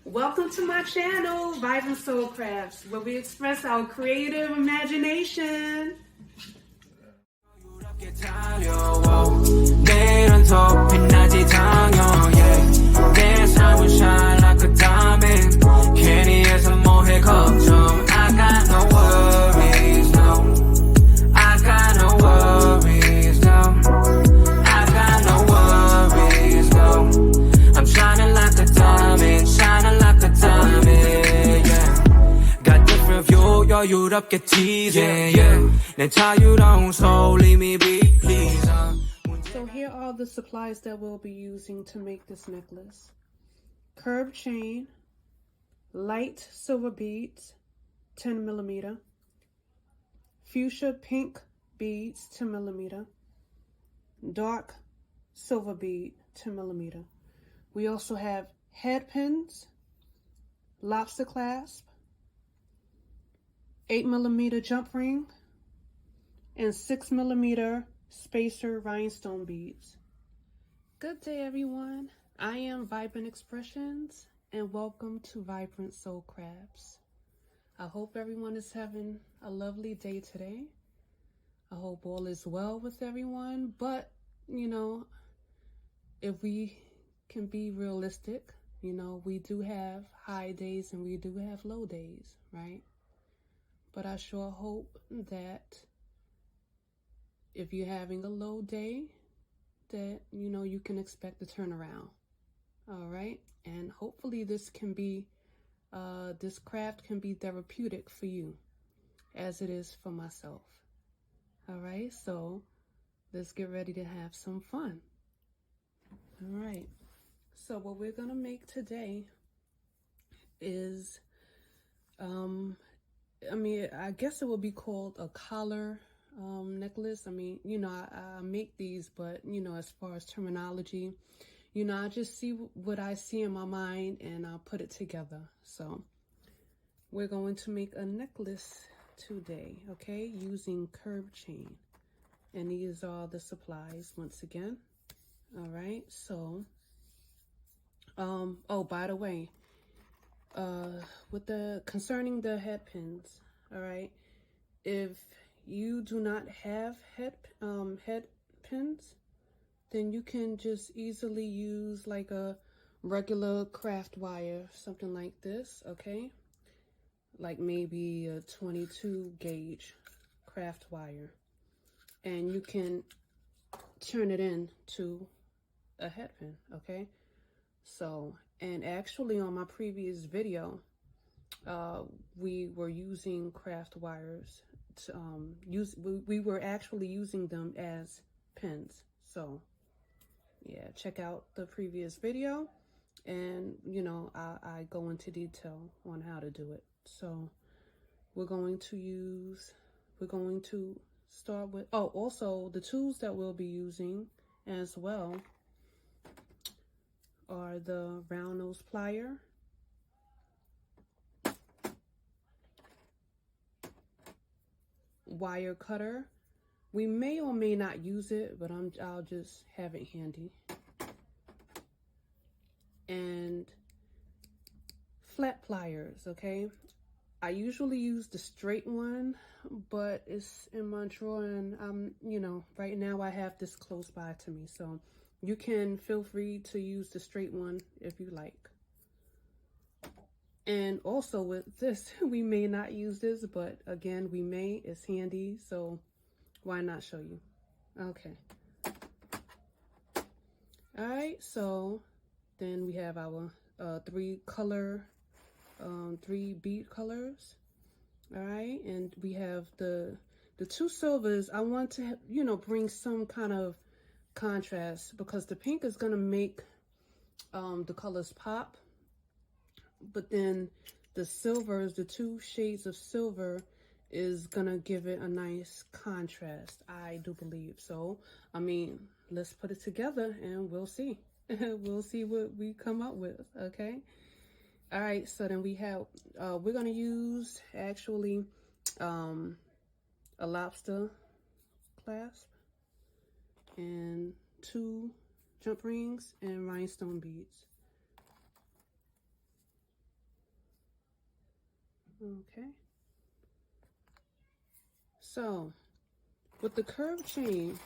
Welcome to my channel, Vibrant Soul Crafts, where we express our creative imagination. 여유롭겠지 내 자유로운 soul leave me be please. So here are the supplies that we'll be using to make this necklace. Curved chain, light silver beads, 10 millimeter, fuchsia pink beads, 10 millimeter, dark silver bead, 10 millimeter. We also have head pins, lobster clasp, 8 millimeter jump ring, and 6 millimeter spacer rhinestone beads. Good day, everyone. I am Vibrant Expressions, and welcome to Vibrant Soul Crafts. I hope everyone is having a lovely day today. I hope all is well with everyone, but, if we can be realistic, we do have high days and we do have low days, right? But I sure hope that if you're having a low day, that, you can expect a turnaround. All right. And hopefully this can be, this craft can be therapeutic for you as it is for myself. All right. So let's get ready to have some fun. All right. So what we're going to make today is, I guess it would be called a collar necklace. I make these, but, as far as terminology, I just see what I see in my mind and I'll put it together. So we're going to make a necklace today, okay, using curved chain. And these are the supplies once again. All right, so, oh, by the way, concerning the head pins, all right, if you do not have head pins, then you can just easily use like a regular craft wire, something like this, okay, like maybe a 22 gauge craft wire, and you can turn it into a head pin, okay? So, and actually on my previous video, we were using craft wires to we were actually using them as pins. So yeah, check out the previous video and I go into detail on how to do it. So we're going to start with, also the tools that we'll be using as well are the round nose plier, wire cutter. We may or may not use it, but I'll just have it handy. And flat pliers, okay? I usually use the straight one, but it's in my drawer and right now I have this close by to me. So you can feel free to use the straight one if you like. And also with this, we may not use this, but again, we may. It's handy, so why not show you? Okay. All right, so then we have our three bead colors. All right, and we have the two silvers. I want to, bring some kind of contrast because the pink is gonna make the colors pop, but then the silvers, the two shades of silver, is gonna give it a nice contrast, I do believe. So let's put it together and we'll see. We'll see what we come up with, okay? All right, so then we have we're gonna use actually a lobster clasp and 2 jump rings and rhinestone beads. Okay. So with the curved chain,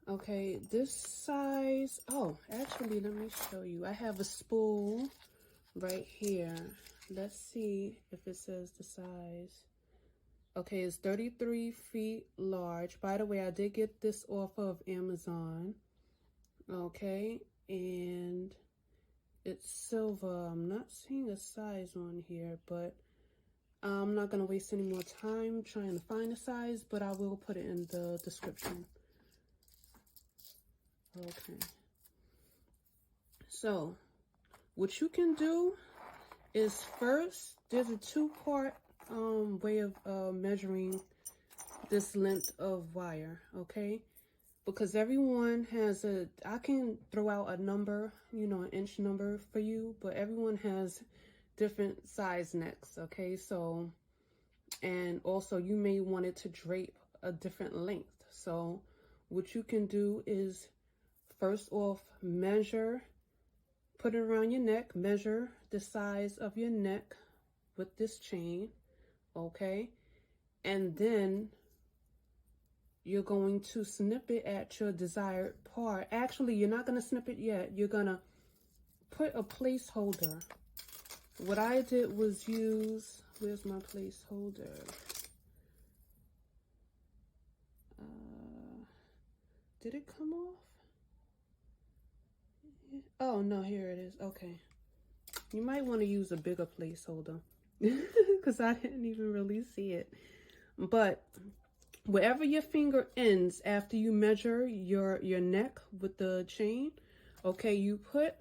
okay, this size, oh, actually, let me show you. I have a spool right here. Let's see if it says the size. Okay, it's 33 feet large. By the way, I did get this off of Amazon. Okay, and it's silver. I'm not seeing a size on here, but I'm not going to waste any more time trying to find a size, but I will put it in the description. Okay. So, what you can do is first, there's a two-part way of measuring this length of wire, okay? Because everyone has I can throw out a number, you know, an inch number for you, but everyone has different size necks, okay? So, and also you may want it to drape a different length. So what you can do is first off measure, put it around your neck, measure the size of your neck with this chain, okay? And then you're going to snip it at your desired part. Actually, you're not going to snip it yet. You're going to put a placeholder. What I did was use, where's my placeholder? Did it come off? Oh, no, here it is. Okay. You might want to use a bigger placeholder because I didn't even really see it. But wherever your finger ends after you measure your neck with the chain, okay, you put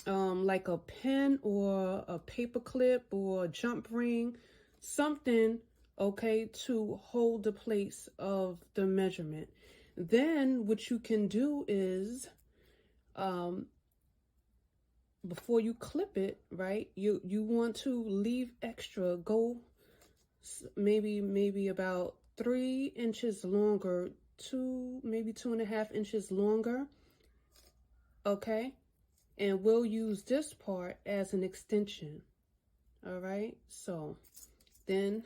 like a pin or a paper clip or a jump ring, something, okay, to hold the place of the measurement. Then what you can do is before you clip it, right, you want to leave extra, go maybe about 3 inches longer, maybe 2.5 inches longer, okay? And we'll use this part as an extension, all right? So then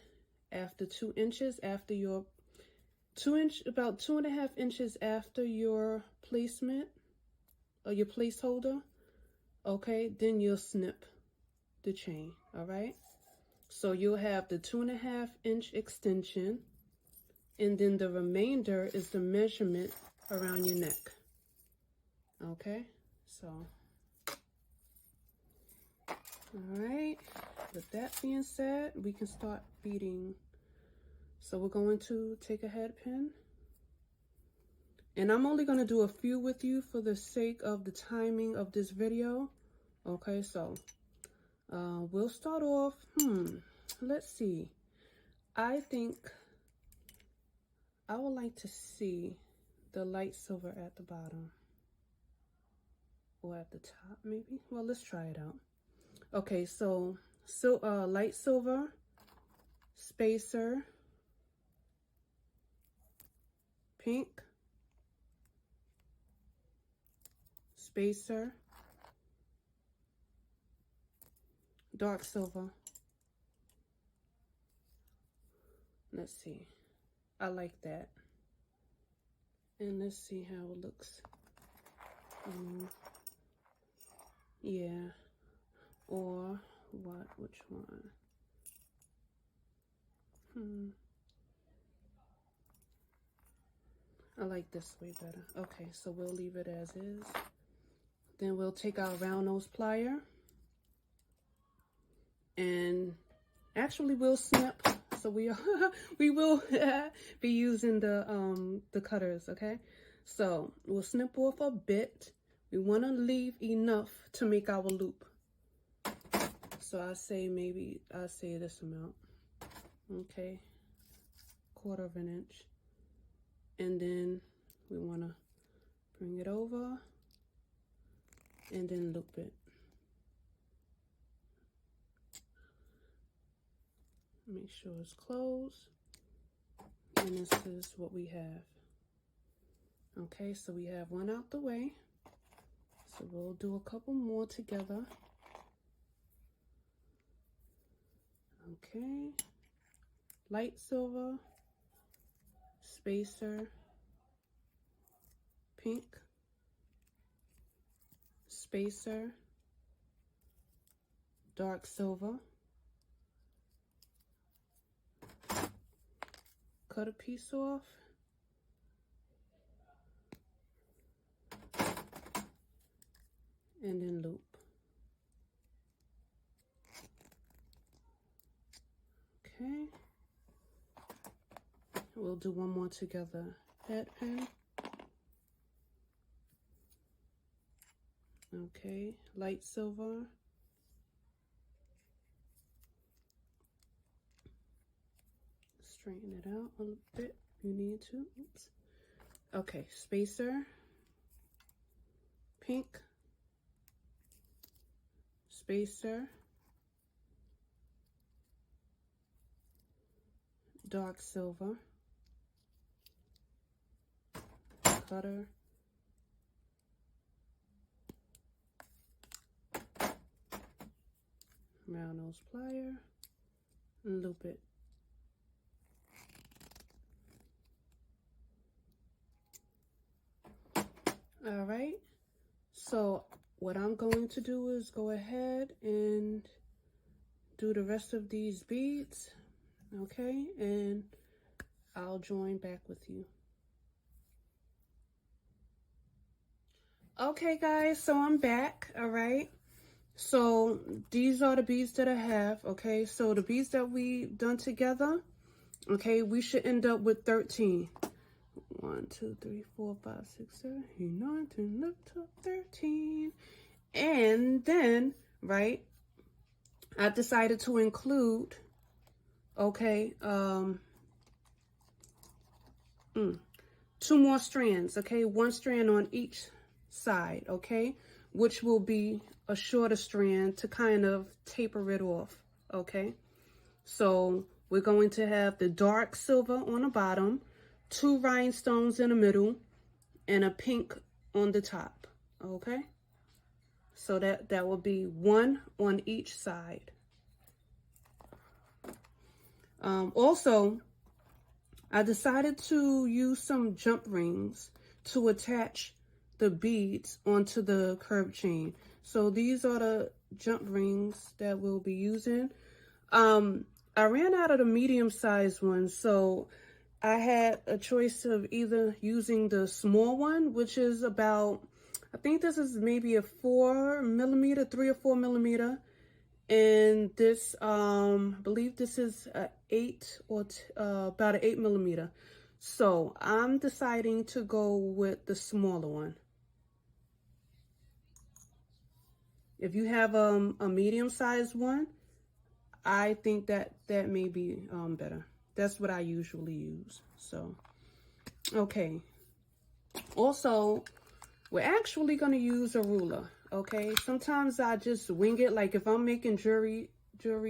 after 2 inches, after your about 2.5 inches after your placement or your placeholder, okay, then you'll snip the chain, all right? So you'll have the 2.5 inch extension, and then the remainder is the measurement around your neck, okay? So, all right, with that being said, we can start beading. So we're going to take a head pin, and I'm only going to do a few with you for the sake of the timing of this video. Okay, so we'll start off, let's see. I think I would like to see the light silver at the bottom or at the top maybe. Well, let's try it out. Okay, so light silver, spacer, pink, spacer, dark silver. Let's see. I like that. And let's see how it looks. Yeah. Or what? Which one? I like this way better. Okay, so we'll leave it as is. Then we'll take our round nose plier. And actually we'll snip. So we will be using the cutters, okay? So we'll snip off a bit. We want to leave enough to make our loop. So I say this amount, okay, 1/4 inch, and then we want to bring it over and then loop it. Make sure it's closed, and this is what we have. Okay, so we have one out the way, so we'll do a couple more together. Okay, light silver, spacer, pink, spacer, dark silver, cut a piece off, and then loop. Okay, we'll do one more together. Head pin. Okay, light silver, straighten it out a little bit. You need to. Oops. Okay, spacer, pink, spacer, dark silver, cutter, round nose plier, and loop it. All right, so what I'm going to do is go ahead and do the rest of these beads, okay, and I'll join back with you. Okay guys, so I'm back. All right, so these are the beads that I have. Okay, so the beads that we done together, okay, we should end up with 13. 1, 2, 3, 4, 5, 6, 7, 8, 9, 10, 11, 12, 13. And then, right, I decided to include, okay, 2 more strands, okay, 1 strand on each side, okay, which will be a shorter strand to kind of taper it off, okay. So we're going to have the dark silver on the bottom, 2 rhinestones in the middle, and a pink on the top, okay. So that will be 1 on each side. Also, I decided to use some jump rings to attach the beads onto the curb chain. So these are the jump rings that we'll be using. I ran out of the medium-sized ones, so I had a choice of either using the small one, which is about, I think this is maybe a 4 millimeter, 3 or 4 millimeter. And this, I believe this is a 8 or about an 8 millimeter. So I'm deciding to go with the smaller one. If you have a medium-sized one, I think that may be better. That's what I usually use. So, okay. Also, we're actually going to use a ruler. Okay, sometimes I just wing it. Like if I'm making jewelry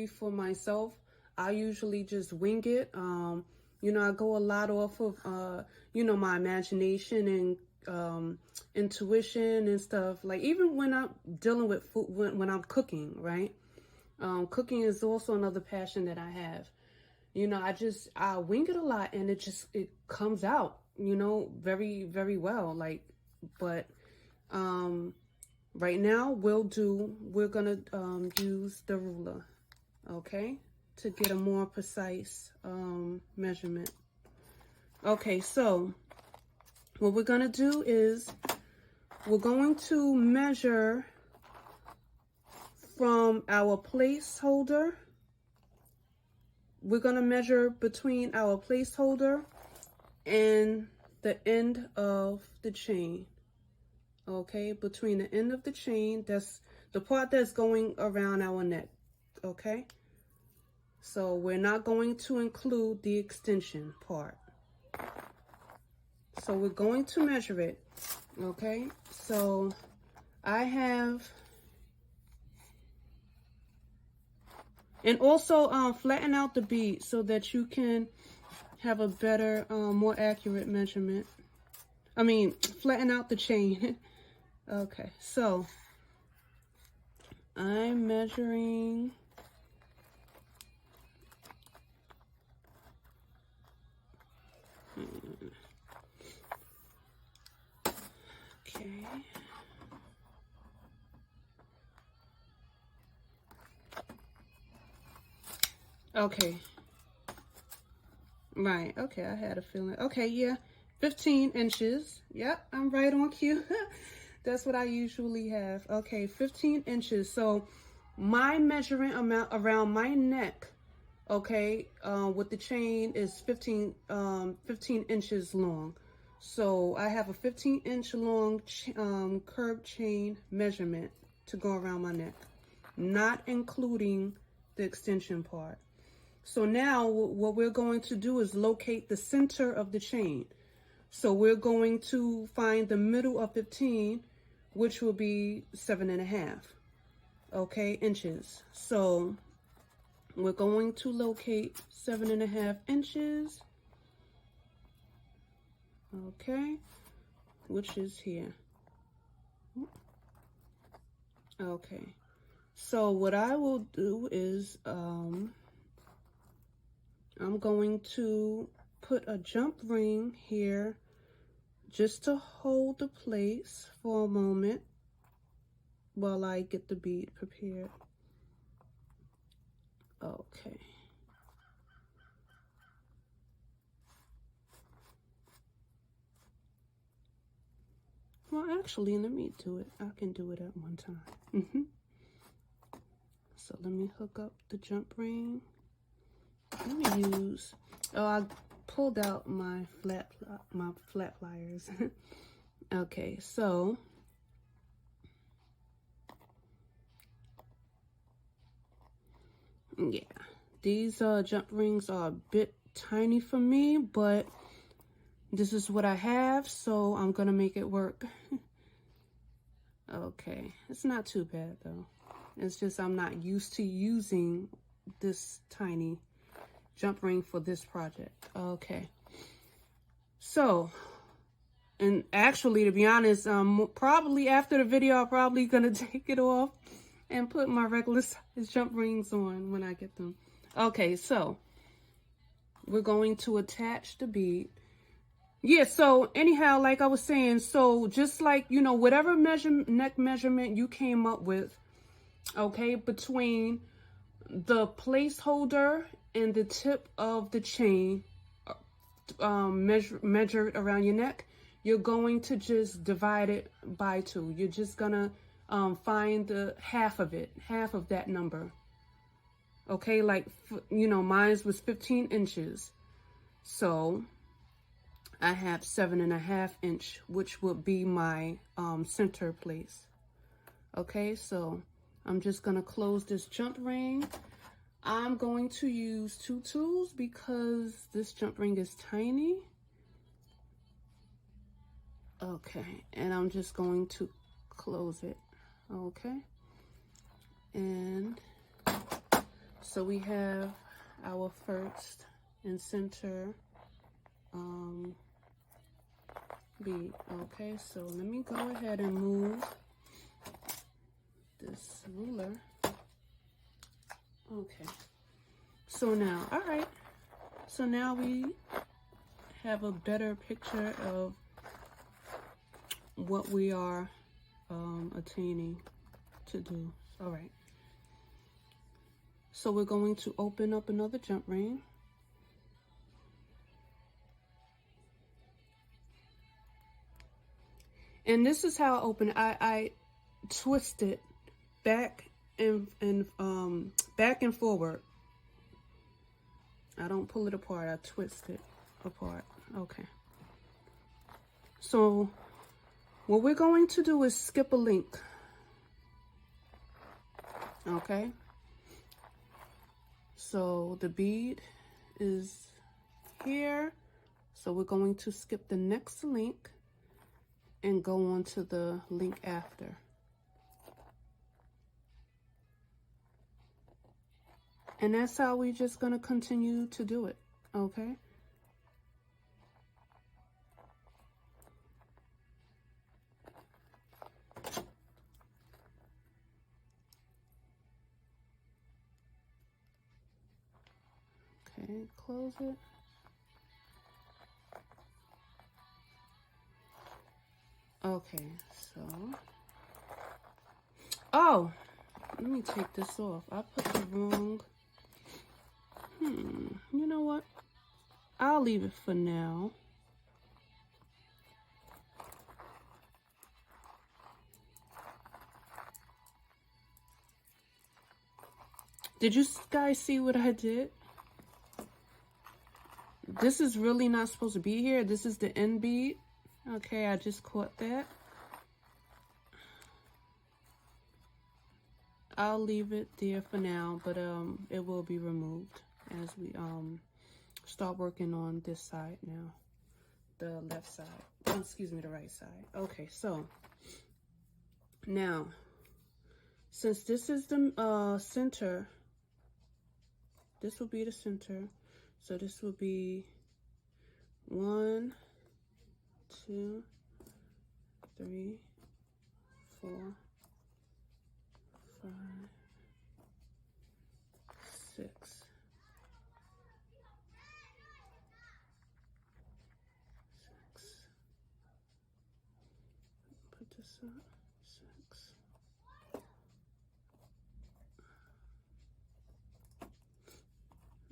for myself, I usually just wing it. You know, I go a lot off of you know, my imagination and intuition and stuff. Like even when I'm dealing with food, when I'm cooking, right? Cooking is also another passion that I have. You know, I wing it a lot, and it comes out, you know, very, very well. Like, but right now we're gonna use the ruler, okay, to get a more precise measurement. Okay, so what we're gonna do is we're going to measure from our placeholder. We're gonna measure between our placeholder and the end of the chain. Okay, between the end of the chain, that's the part that's going around our neck, okay? So we're not going to include the extension part. So we're going to measure it, okay? So I have, and also flatten out the bead so that you can have a better, more accurate measurement. I mean, flatten out the chain. Okay, so I'm measuring Okay. Right. Okay, I had a feeling. Okay, yeah. 15 inches. Yep, I'm right on cue. That's what I usually have. Okay, 15 inches. So my measuring amount around my neck, okay, with the chain is 15 inches long. So I have a 15-inch long curved chain measurement to go around my neck, not including the extension part. So now what we're going to do is locate the center of the chain. So we're going to find the middle of 15, which will be 7.5, okay, inches. So we're going to locate 7.5 inches, okay, which is here. Okay, so what I will do is I'm going to put a jump ring here just to hold the place for a moment while I get the bead prepared. Okay. Well, actually, let me do it. I can do it at one time. So let me hook up the jump ring. Let me use, oh, I pulled out my flat pliers. Okay, so yeah, these jump rings are a bit tiny for me, but this is what I have, so I'm gonna make it work. Okay, it's not too bad though. It's just I'm not used to using this tiny jump ring for this project. Okay, so, and actually, to be honest, probably after the video, I'm probably gonna take it off and put my regular size jump rings on when I get them. Okay, so we're going to attach the bead. Yeah, so anyhow, like I was saying, so just like, you know, whatever neck measurement you came up with, okay, between the placeholder and the tip of the chain, measured around your neck, you're going to just divide it by 2. You're just gonna find the half of that number. Okay, like, you know, mine was 15 inches. So I have 7.5 inch, which would be my center place. Okay, so I'm just gonna close this jump ring. I'm going to use 2 tools because this jump ring is tiny. Okay, and I'm just going to close it. Okay, and so we have our first and center bead. Okay, so let me go ahead and move this ruler. Okay, so now, all right, so now we have a better picture of what we are attaining to do. All right, so we're going to open up another jump ring. And this is how I open it. I twist it back and back and forward. I don't pull it apart, I twist it apart. Okay. So what we're going to do is skip a link. Okay. So the bead is here. So we're going to skip the next link and go on to the link after. And that's how we're just gonna continue to do it, okay? Okay, close it. Okay, so, oh, let me take this off. I put the wrong, You know what? I'll leave it for now. Did you guys see what I did? This is really not supposed to be here. This is the end bead. Okay, I just caught that. I'll leave it there for now, but it will be removed as we start working on this side now. The left side. Oh, excuse me, the right side. Okay, so now since this is the center, this will be the center. So this will be 1, 2, 3, 4, 5, 6. Put this up. 6.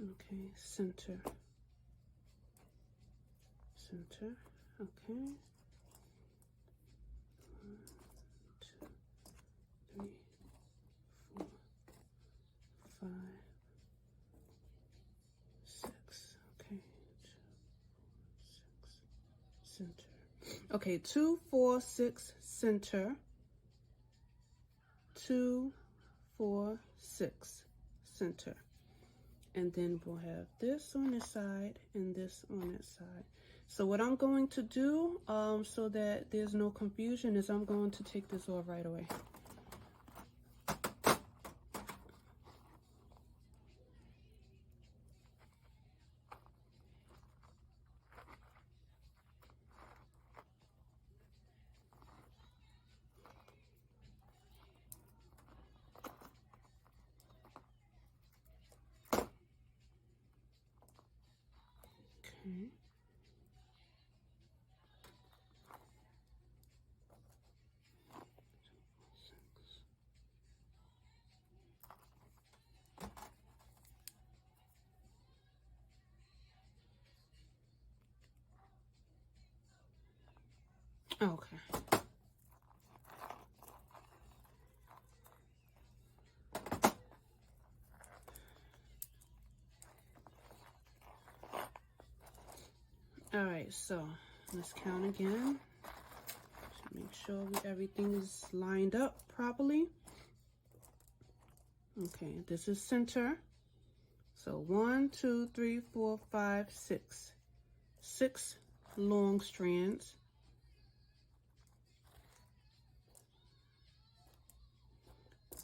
Okay, center. Center. Okay. 1, 2, 3, 4, 5, 6. Okay. 2, 6. Center. Okay, 2, 4, 6, center. 2, 4, 6, center. And then we'll have this on this side and this on that side. So what I'm going to do, so that there's no confusion, is I'm going to take this off right away. Okay. Okay. All right, so let's count again. Just make sure everything is lined up properly. Okay, this is center. So 1, 2, 3, 4, 5, 6. 6 long strands.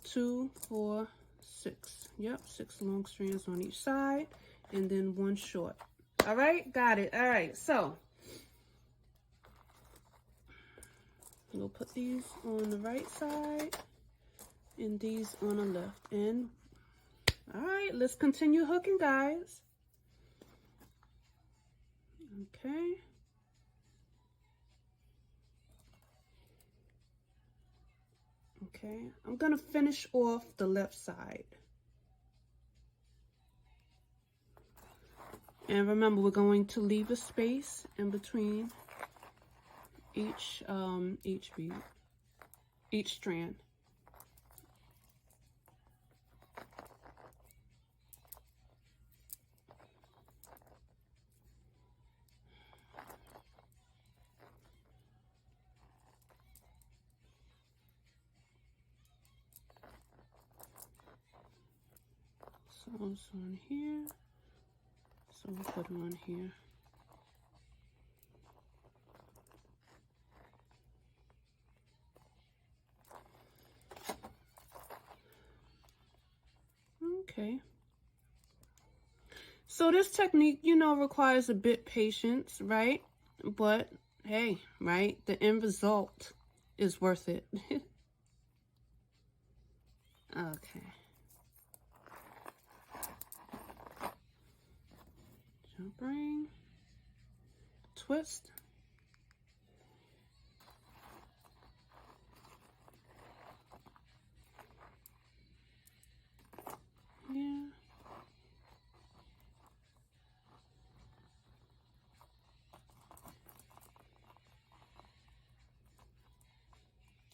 2, 4, 6. Yep, 6 long strands on each side, and then 1 short. All right, got it. All right, so we'll put these on the right side and these on the left. And all right, let's continue hooking, guys. Okay. Okay, I'm gonna finish off the left side. And remember, we're going to leave a space in between each bead, each strand. So it's on here. So we'll put them on here. Okay. So this technique, you know, requires a bit patience, right? But hey, right? The end result is worth it. Okay. Jump ring, twist. Yeah.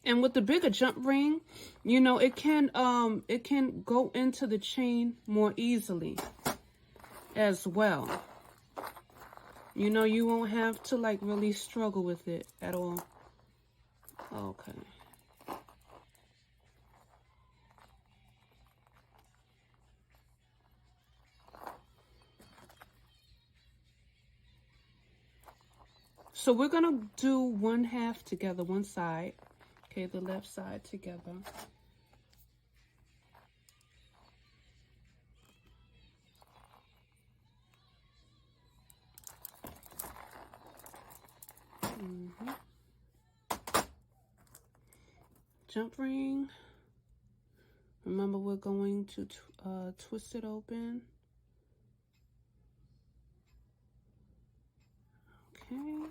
And with the bigger jump ring, you know, it can go into the chain more easily as well. You know, you won't have to like really struggle with it at all. Okay. So we're gonna do one half together, one side. Okay, the left side together. Jump ring. Remember, we're going to twist it open. Okay.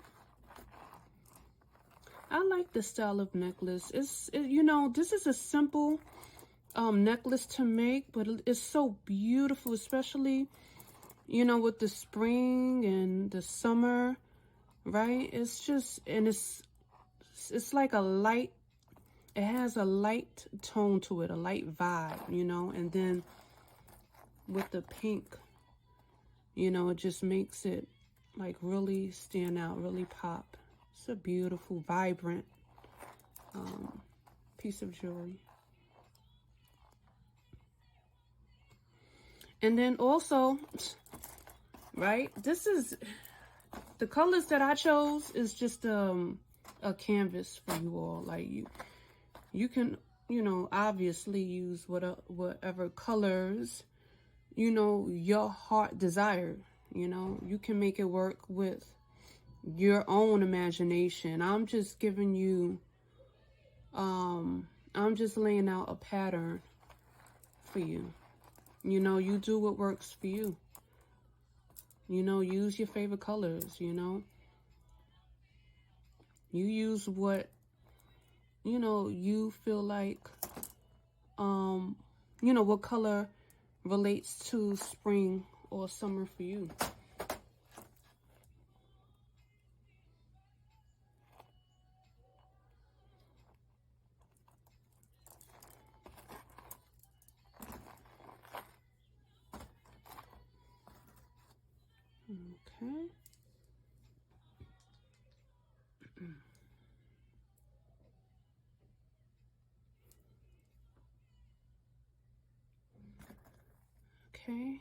I like this style of necklace. You know, this is a simple necklace to make, but it's so beautiful, especially, you know, with the spring and the summer, right? It's just, and it's like a light, it has a light tone to it, a light vibe, you know, and then with the pink, you know, it just makes it like really stand out, really pop. It's a beautiful, vibrant piece of jewelry. And then also, right, this is, the colors that I chose is just a canvas for you all. Like you can, you know, obviously use whatever colors, you know, your heart desire. You know, you can make it work with your own imagination. I'm just giving you, I'm just laying out a pattern for you. You know, you do what works for you. You know, use your favorite colors, you know. You use what, you know, you feel like, you know, what color relates to spring or summer for you. Okay. Okay.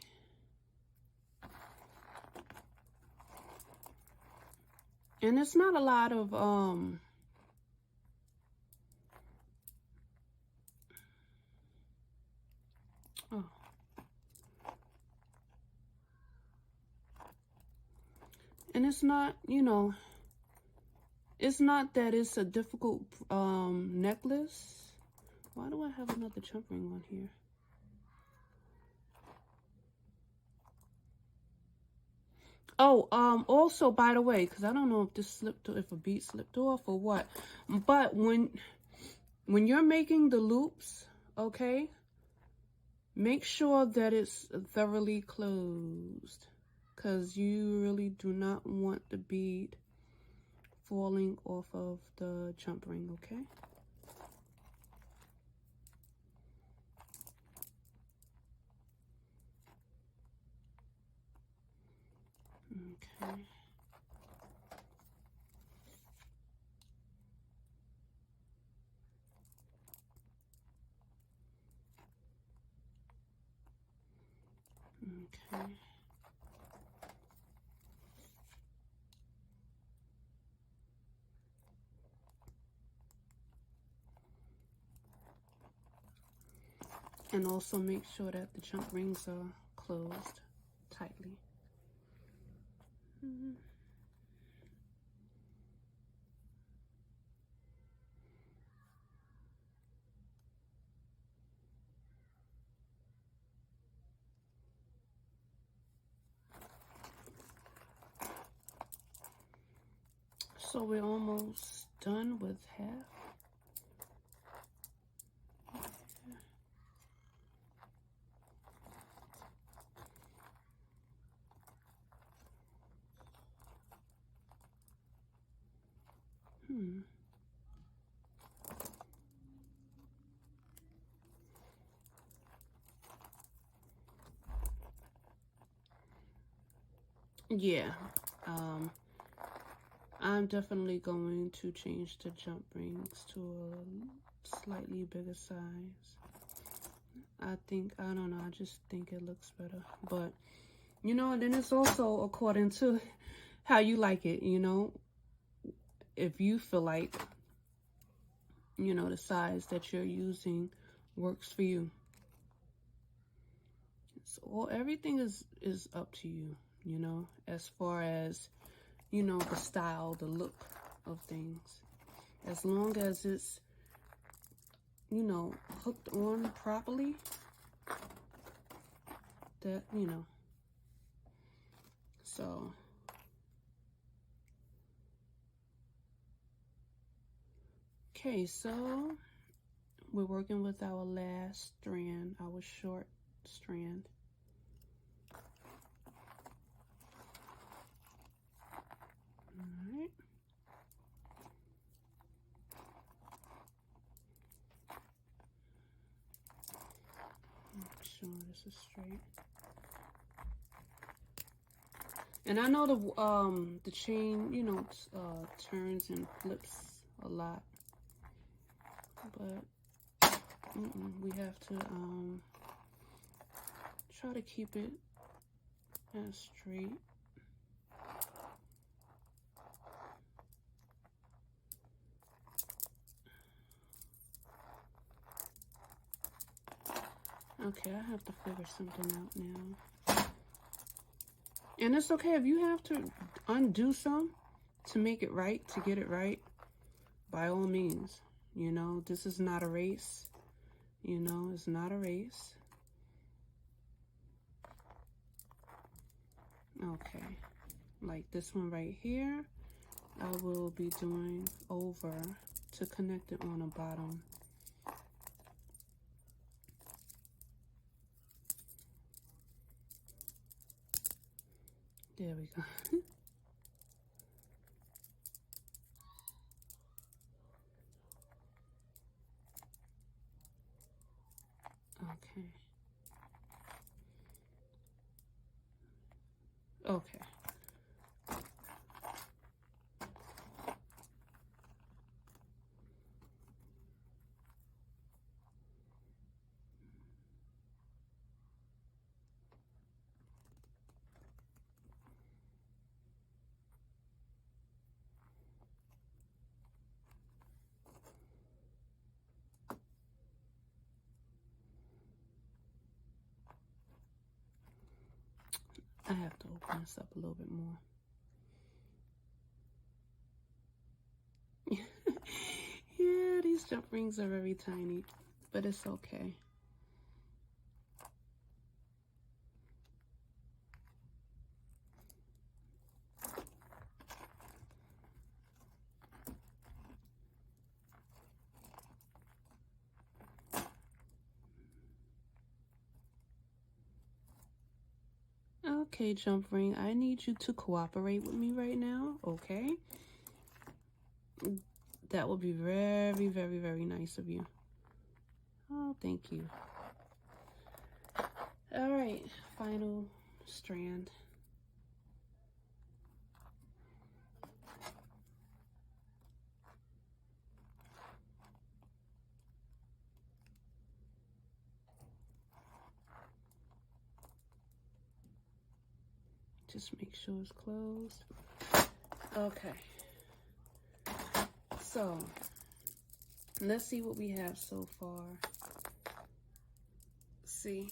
And it's not a lot of oh. And it's not, you know, it's not that it's a difficult necklace. Why do I have another jump ring on here? Oh, also, by the way, because I don't know if this slipped, if a bead slipped off or what, but when you're making the loops, okay, make sure that it's thoroughly closed, because you really do not want the bead falling off of the jump ring, okay? Okay. Okay. And also make sure that the jump rings are closed tightly. So we're almost done with half. yeah, I'm definitely going to change the jump rings to a slightly bigger size. I don't know, I just think it looks better. But, you know, then it's also according to how you like it, you know. If you feel like, you know, the size that you're using works for you. So everything is up to you, you know, as far as, you know, the style, the look of things. As long as it's, you know, hooked on properly, that, you know. So okay, so we're working with our last strand, our short strand. All right. Make sure this is straight. And I know the chain, you know, turns and flips a lot, but we have to try to keep it as straight. Okay, I have to figure something out now. And it's okay if you have to undo some to make it right, to get it right, by all means. You know, this is not a race. You know, it's not a race. Okay, like this one right here, I will be doing over to connect it on the bottom. There we go. Okay. Okay. I have to open this up a little bit more. Yeah, these jump rings are very tiny, but it's okay. Okay, jump ring, I need you to cooperate with me right now, okay? That would be very, very, very nice of you. Oh, thank you. All right, final strand. Just make sure it's closed. Okay. So, let's see what we have so far. See,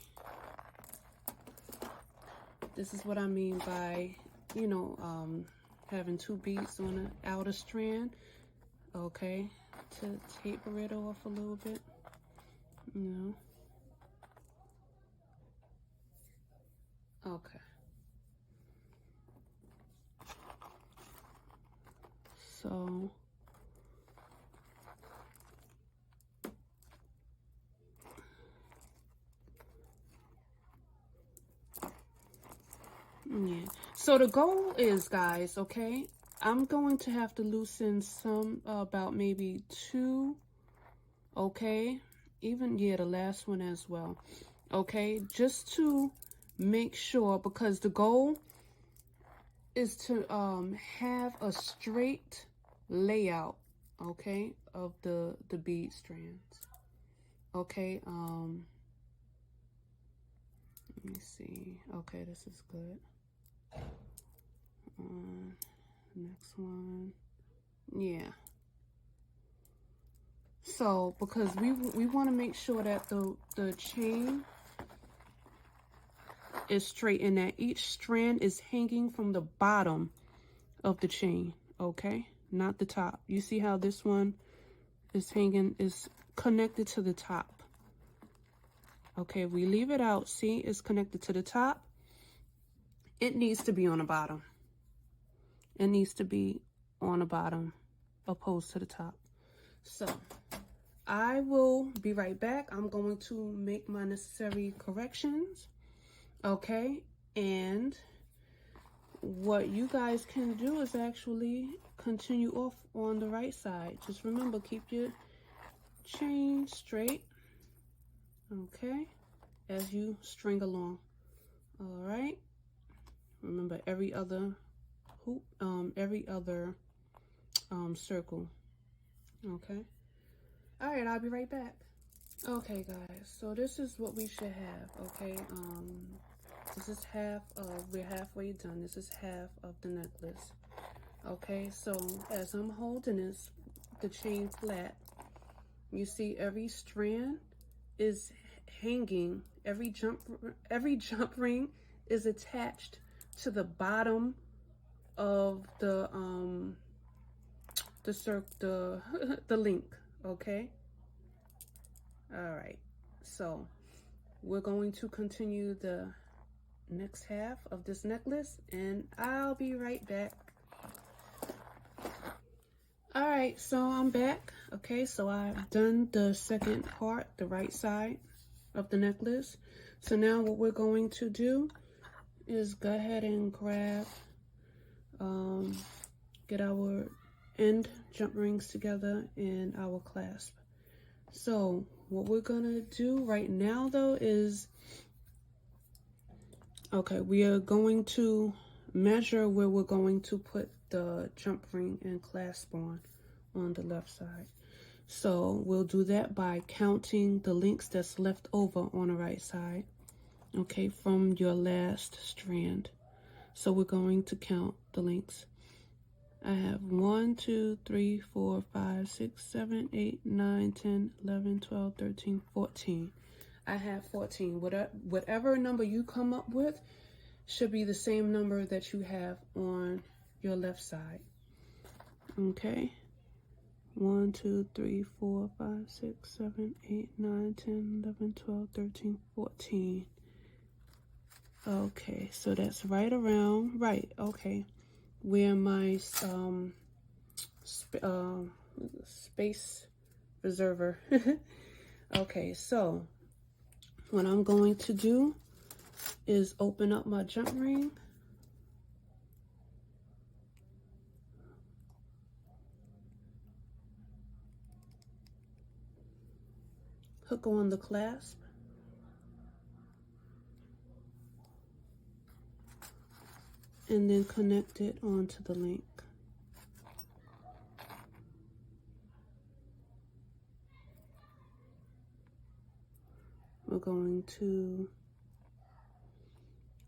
this is what I mean by, you know, having two beads on the outer strand. Okay, to taper it off a little bit, you know. Okay. So, yeah. So the goal is, guys, okay, I'm going to have to loosen some, about maybe 2, okay? Even, yeah, the last one as well, okay? Just to make sure, because the goal is to have a straight layout, okay, of the bead strands. Okay, let me see. Okay, this is good. Next one. Yeah. So because we want to make sure that the chain is straight and that each strand is hanging from the bottom of the chain, okay, not the top. You see how this one is hanging, is connected to the top. Okay, we leave it out. See, it's connected to the top. It needs to be on the bottom. It needs to be on the bottom opposed to the top. So I will be right back. I'm going to make my necessary corrections, okay? And what you guys can do is actually continue off on the right side. Just remember, keep your chain straight, okay, as you string along. All right, remember every other hoop, every other circle, okay. All right, I'll be right back. Okay guys, so this is what we should have, okay. This is half of, we're halfway done. This is half of the necklace. Okay, so as I'm holding this, the chain flat, you see every strand is hanging, every jump ring is attached to the bottom of the the link, okay? All right, so we're going to continue the next half of this necklace and I'll be right back. All right, so I'm back. Okay, so I've done the second part, the right side of the necklace. So now what we're going to do is go ahead and grab, get our end jump rings together and our clasp. So what we're gonna do right now though is, okay, we are going to measure where we're going to put the jump ring and clasp on the left side. So we'll do that by counting the links that's left over on the right side, okay, from your last strand. So we're going to count the links. I have 1, 2, 3, 4, 5, 6, 7, 8, 9, 10, 11, 12, 13, 14. I have 14. Whatever number you come up with should be the same number that you have on your left side. Okay. 1, 2, 3, 4, 5, 6, 7, 8, 9, 10, 11, 12, 13, 14. Okay, so that's right around, right, okay. Where my space reserver. Okay, so what I'm going to do is open up my jump ring. Hook on the clasp. And then connect it onto the link. We're going to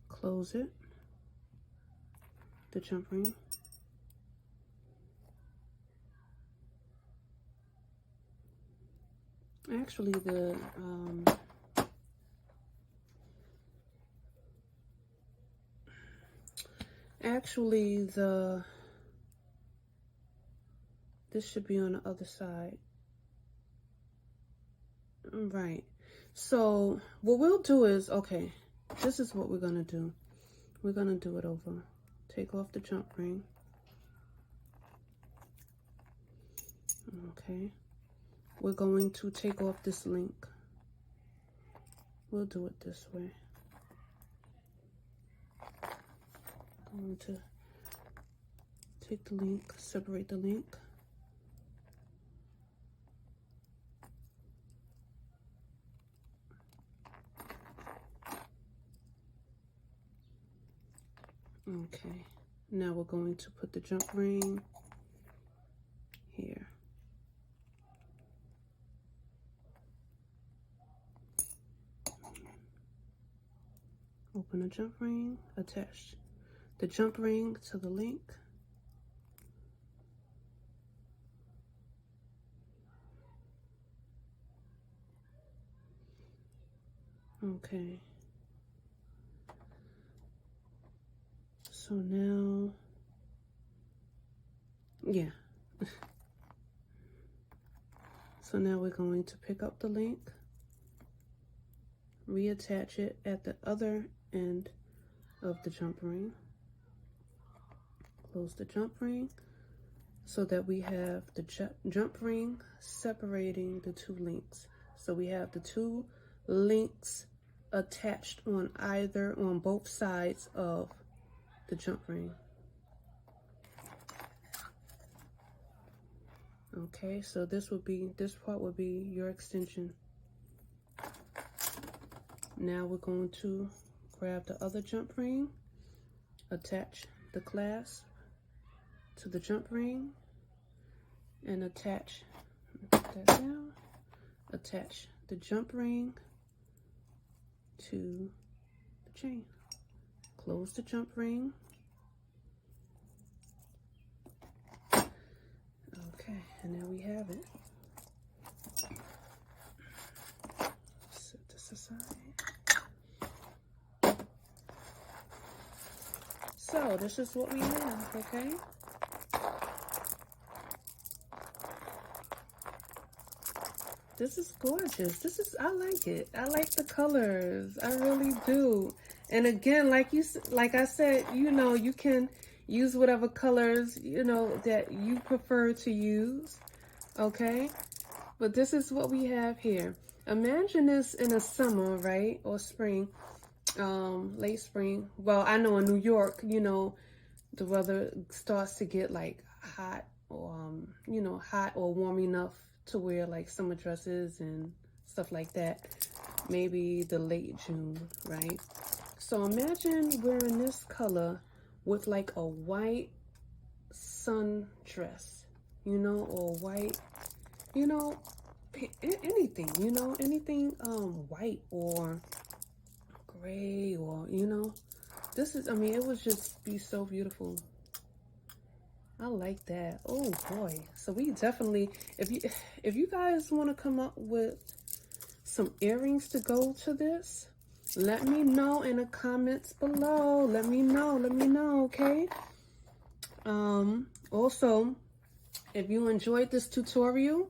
close it, the jump ring. Actually, this should be on the other side. Right. So what we'll do is, okay, this is what we're gonna do. We're gonna do it over. Take off the jump ring. Okay. We're going to take off this link. We'll do it this way. Going to take the link, separate the link. Okay, Now we're going to put the jump ring here. Open the jump ring, attach the jump ring to the link. Okay. So now, yeah. So now we're going to pick up the link, reattach it at the other end of the jump ring. Close the jump ring so that we have the jump ring separating the two links. So we have the two links attached on both sides of the jump ring. Okay, so this part would be your extension. Now we're going to grab the other jump ring, attach the clasp to the jump ring, and attach that down. Attach the jump ring to the chain. Close the jump ring. Okay, and there we have it. Set this aside. So this is what we have, okay? This is gorgeous. I like it. I like the colors. I really do. And again, like I said, you know, you can use whatever colors, you know, that you prefer to use, okay? But this is what we have here. Imagine this in a summer, right? Or spring, late spring. Well, I know in New York, you know, the weather starts to get like hot or, you know, hot or warm enough to wear like summer dresses and stuff like that. Maybe the late June, right? So imagine wearing this color with like a white sun dress, you know, or white, you know, anything, you know, anything white or gray or, you know, this is, I mean, it would just be so beautiful. I like that. Oh boy. So we definitely, if you guys want to come up with some earrings to go to this, let me know in the comments below. Let me know, okay? Also, if you enjoyed this tutorial,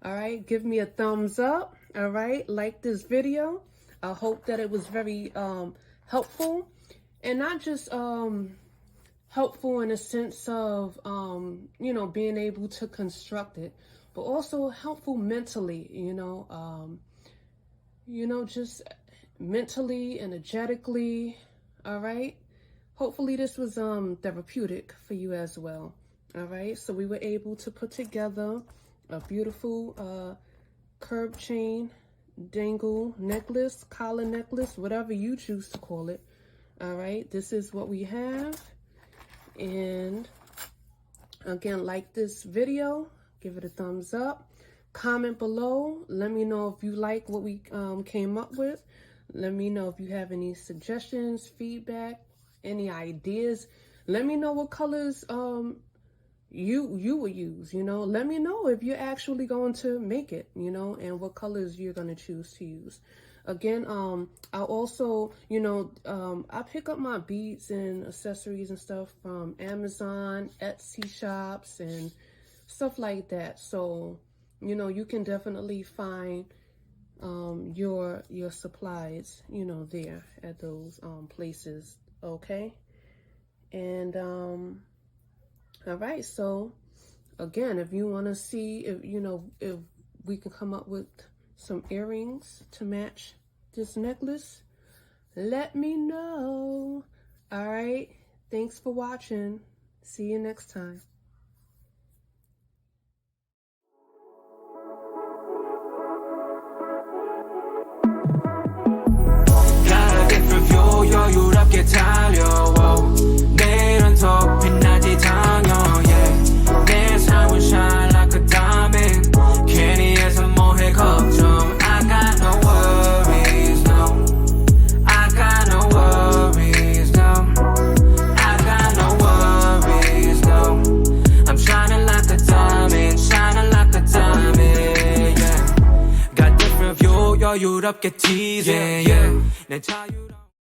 all right, give me a thumbs up, all right? Like this video. I hope that it was very helpful, and not just helpful in a sense of, you know, being able to construct it, but also helpful mentally, you know, just mentally, energetically, all right? Hopefully this was therapeutic for you as well, all right? So we were able to put together a beautiful curb chain, dangle necklace, collar necklace, whatever you choose to call it, all right? This is what we have. And again, like this video, give it a thumbs up, comment below, let me know if you like what we came up with. Let me know if you have any suggestions, feedback, any ideas. Let me know what colors you will use, you know. Let me know if you're actually going to make it, you know, and what colors you're going to choose to use. Again, I also, you know, I pick up my beads and accessories and stuff from Amazon, Etsy shops, and stuff like that. So, you know, you can definitely find your supplies, you know, there at those places, okay? And all right, so again, if you want to see if, you know, if we can come up with some earrings to match this necklace, let me know. All right, thanks for watching. See you next time. 여유롭게 달려와 내일은 더 여유롭게 teasing yeah, yeah. 내 자유로운